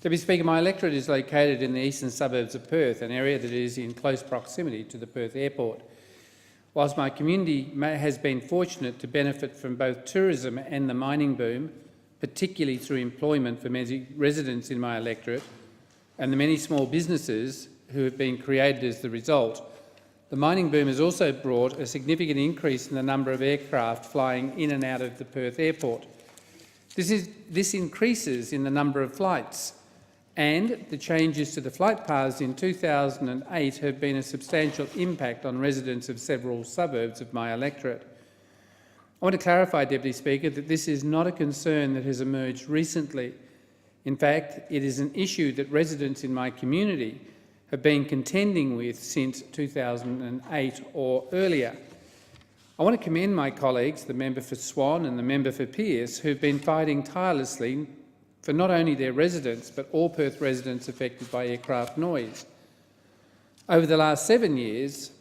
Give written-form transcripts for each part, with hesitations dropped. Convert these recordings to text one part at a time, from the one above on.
Deputy Speaker, my electorate is located in the eastern suburbs of Perth, an area that is in close proximity to the Perth airport. Whilst my community has been fortunate to benefit from both tourism and the mining boom, particularly through employment for many residents in my electorate and the many small businesses who have been created as the result, the mining boom has also brought a significant increase in the number of aircraft flying in and out of the Perth airport. This increases in the number of flights, and the changes to the flight paths in 2008 have been a substantial impact on residents of several suburbs of my electorate. I want to clarify, Deputy Speaker, that this is not a concern that has emerged recently. In fact, it is an issue that residents in my community have been contending with since 2008 or earlier. I want to commend my colleagues, the member for Swan and the member for Pearce, who have been fighting tirelessly for not only their residents but all Perth residents affected by aircraft noise. Over the last 7 years,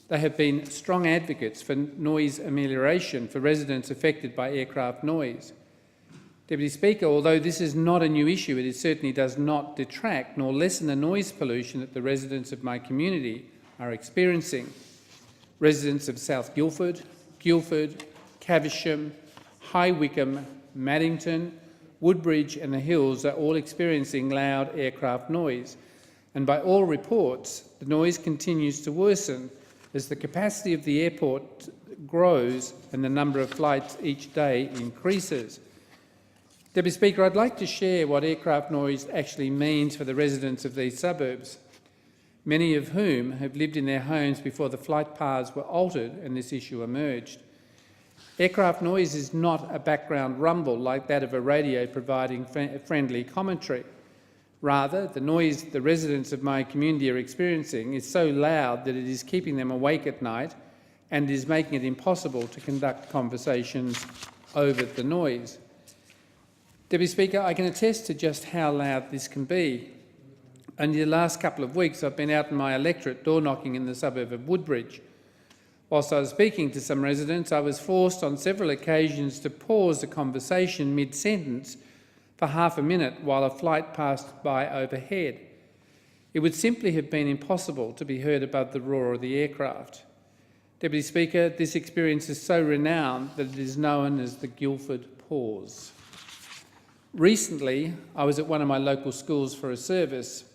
they have been strong advocates for noise amelioration for residents affected by aircraft noise. Deputy Speaker, although this is not a new issue, it certainly does not detract nor lessen the noise pollution that the residents of my community are experiencing. Residents of South Guildford, Caversham, High Wycombe, Maddington, Woodbridge and the Hills are all experiencing loud aircraft noise, and by all reports, the noise continues to worsen as the capacity of the airport grows and the number of flights each day increases. Deputy Speaker, I'd like to share what aircraft noise actually means for the residents of these suburbs, many of whom have lived in their homes before the flight paths were altered and this issue emerged. Aircraft noise is not a background rumble like that of a radio providing friendly commentary. Rather, the noise the residents of my community are experiencing is so loud that it is keeping them awake at night and is making it impossible to conduct conversations over the noise. Deputy Speaker, I can attest to just how loud this can be. Only the last couple of weeks I've been out in my electorate door knocking in the suburb of Woodbridge. Whilst I was speaking to some residents, I was forced on several occasions to pause the conversation mid-sentence for half a minute while a flight passed by overhead. It would simply have been impossible to be heard above the roar of the aircraft. Deputy Speaker, this experience is so renowned that it is known as the Guildford pause. Recently, I was at one of my local schools for a service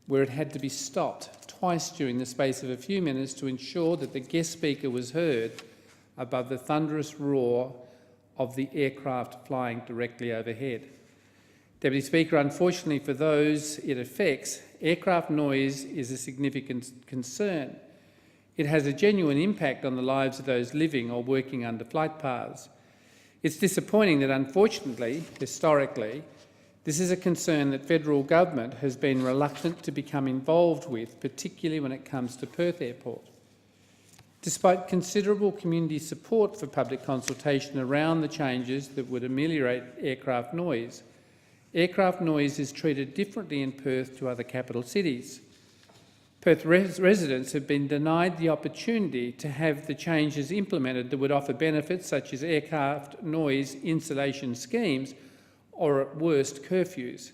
where it had to be stopped twice during the space of a few minutes to ensure that the guest speaker was heard above the thunderous roar of the aircraft flying directly overhead. Deputy Speaker, unfortunately for those it affects, aircraft noise is a significant concern. It has a genuine impact on the lives of those living or working under flight paths. It's disappointing that, unfortunately, historically, this is a concern that federal government has been reluctant to become involved with, particularly when it comes to Perth Airport. Despite considerable community support for public consultation around the changes that would ameliorate aircraft noise is treated differently in Perth to other capital cities. Perth residents have been denied the opportunity to have the changes implemented that would offer benefits such as aircraft noise insulation schemes or, at worst, curfews.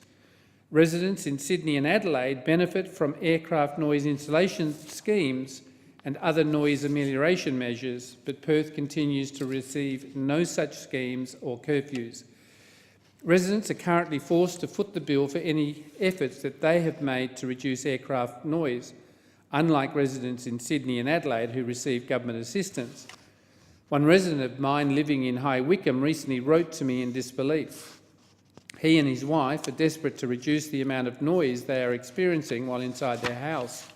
Residents in Sydney and Adelaide benefit from aircraft noise insulation schemes and other noise amelioration measures, but Perth continues to receive no such schemes or curfews. Residents are currently forced to foot the bill for any efforts that they have made to reduce aircraft noise, unlike residents in Sydney and Adelaide who receive government assistance. One resident of mine living in High Wycombe recently wrote to me in disbelief. He and his wife are desperate to reduce the amount of noise they are experiencing while inside their house.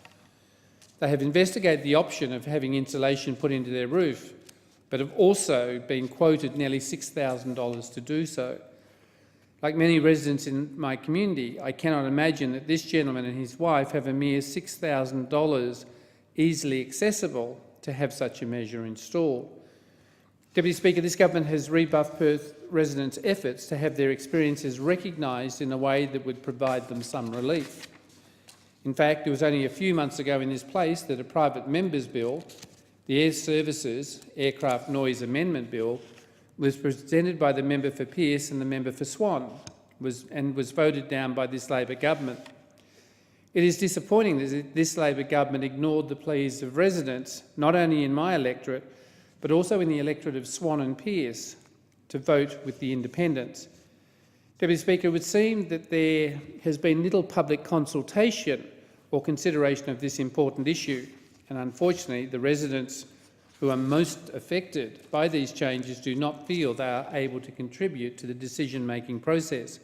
They have investigated the option of having insulation put into their roof, but have also been quoted nearly $6,000 to do so. Like many residents in my community, I cannot imagine that this gentleman and his wife have a mere $6,000 easily accessible to have such a measure installed. Deputy Speaker, this government has rebuffed Perth residents' efforts to have their experiences recognised in a way that would provide them some relief. In fact, it was only a few months ago in this place that a private member's bill, the Air Services Aircraft Noise Amendment Bill, was presented by the member for Pearce and the member for Swan, was voted down by this Labor government. It is disappointing that this Labor government ignored the pleas of residents, not only in my electorate, but also in the electorate of Swan and Pearce, to vote with the independents. Deputy Speaker, it would seem that there has been little public consultation or consideration of this important issue, and unfortunately the residents who are most affected by these changes do not feel they are able to contribute to the decision-making process.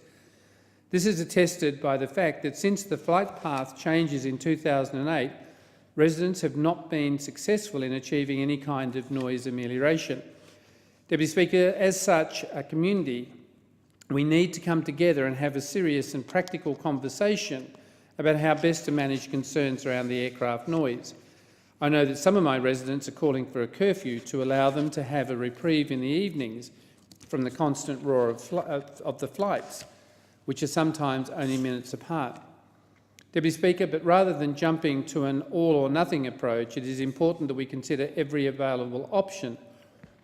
This is attested by the fact that since the flight path changes in 2008, residents have not been successful in achieving any kind of noise amelioration. Deputy Speaker, as such a community, we need to come together and have a serious and practical conversation about how best to manage concerns around the aircraft noise. I know that some of my residents are calling for a curfew to allow them to have a reprieve in the evenings from the constant roar of the flights, which are sometimes only minutes apart. Deputy Speaker, but rather than jumping to an all-or-nothing approach, it is important that we consider every available option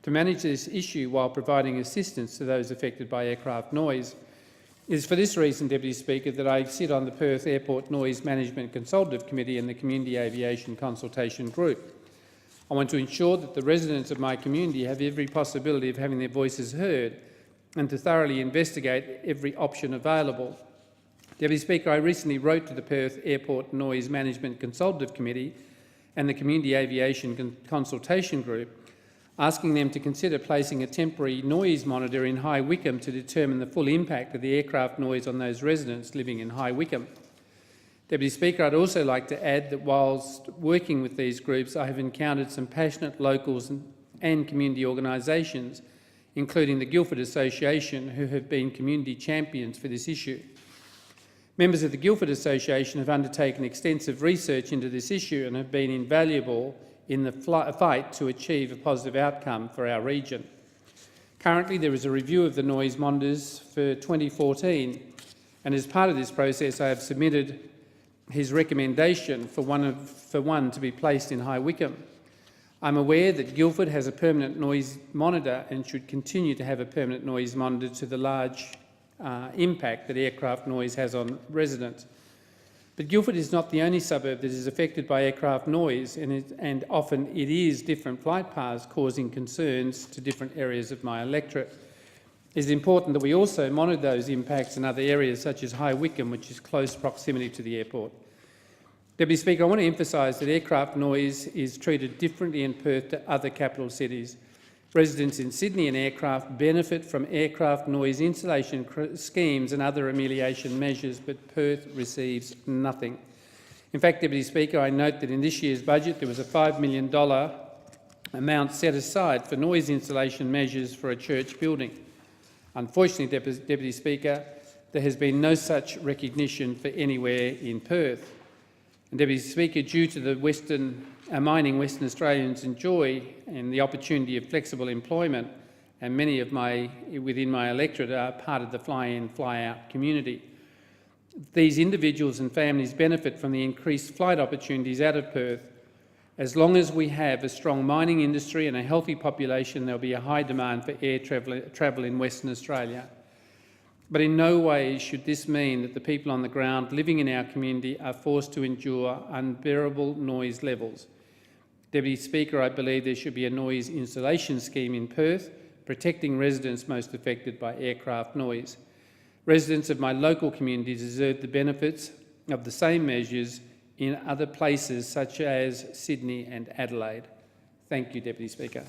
to manage this issue while providing assistance to those affected by aircraft noise. It is for this reason, Deputy Speaker, that I sit on the Perth Airport Noise Management Consultative Committee and the Community Aviation Consultation Group. I want to ensure that the residents of my community have every possibility of having their voices heard and to thoroughly investigate every option available. Deputy Speaker, I recently wrote to the Perth Airport Noise Management Consultative Committee and the Community Aviation Consultation Group, asking them to consider placing a temporary noise monitor in High Wycombe to determine the full impact of the aircraft noise on those residents living in High Wycombe. Deputy Speaker, I'd also like to add that whilst working with these groups, I have encountered some passionate locals and community organisations, including the Guildford Association, who have been community champions for this issue. Members of the Guildford Association have undertaken extensive research into this issue and have been invaluable in the fight to achieve a positive outcome for our region. Currently, there is a review of the noise monitors for 2014, and as part of this process, I have submitted his recommendation for one to be placed in High Wycombe. I'm aware that Guildford has a permanent noise monitor and should continue to have a permanent noise monitor to the large impact that aircraft noise has on residents. But Guildford is not the only suburb that is affected by aircraft noise, and often it is different flight paths causing concerns to different areas of my electorate. It is important that we also monitor those impacts in other areas such as High Wycombe, which is close proximity to the airport. Deputy Speaker, I want to emphasise that aircraft noise is treated differently in Perth to other capital cities. Residents in Sydney and aircraft benefit from aircraft noise insulation schemes and other remediation measures, but Perth receives nothing. In fact, Deputy Speaker, I note that in this year's budget there was a $5 million amount set aside for noise insulation measures for a church building. Unfortunately, Deputy Speaker, there has been no such recognition for anywhere in Perth. And Deputy Speaker, due to the mining Western Australians enjoy and the opportunity of flexible employment, and many of within my electorate are part of the fly-in, fly-out community. These individuals and families benefit from the increased flight opportunities out of Perth. As long as we have a strong mining industry and a healthy population, there will be a high demand for air travel in Western Australia. But in no way should this mean that the people on the ground living in our community are forced to endure unbearable noise levels. Deputy Speaker, I believe there should be a noise insulation scheme in Perth, protecting residents most affected by aircraft noise. Residents of my local community deserve the benefits of the same measures in other places such as Sydney and Adelaide. Thank you, Deputy Speaker.